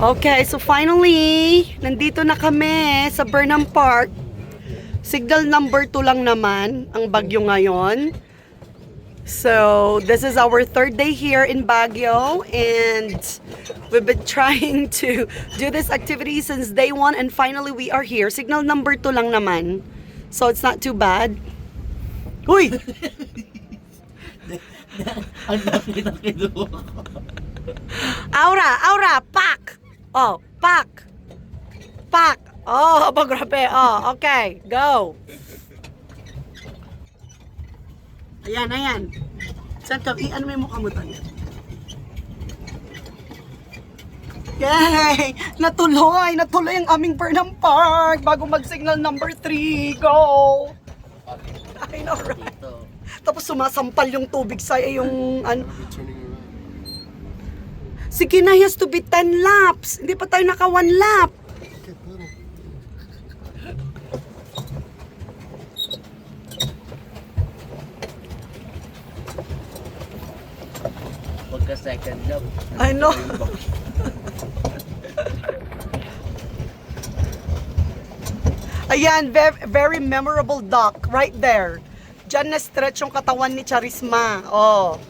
Okay, so finally, nandito na kami sa Burnham Park. Signal number 2 lang naman ang Baguio ngayon. So, this is our third day here in Baguio, and we've been trying to do this activity since day 1, and finally we are here. Signal number 2 lang naman. So, it's not too bad. Uy! Ang laki ng kinuha ko. Aura, pak! Oh, pak! Pak! Oh, grabe. Oh, okay, go. Ayan. Saan ka? Ano may mukha mo tayo? Yay! Natuloy ang aming Burnham Park bago mag-signal number 3. Go! I know, right? Tapos sumasampal yung tubig sa yung ano. Sige na, has to be 10 laps. Hindi pa tayo naka 1 lap. Pagka second lap. I know. Ayan, very memorable dock right there. Diyan na stretch yung katawan ni Charisma. Oh.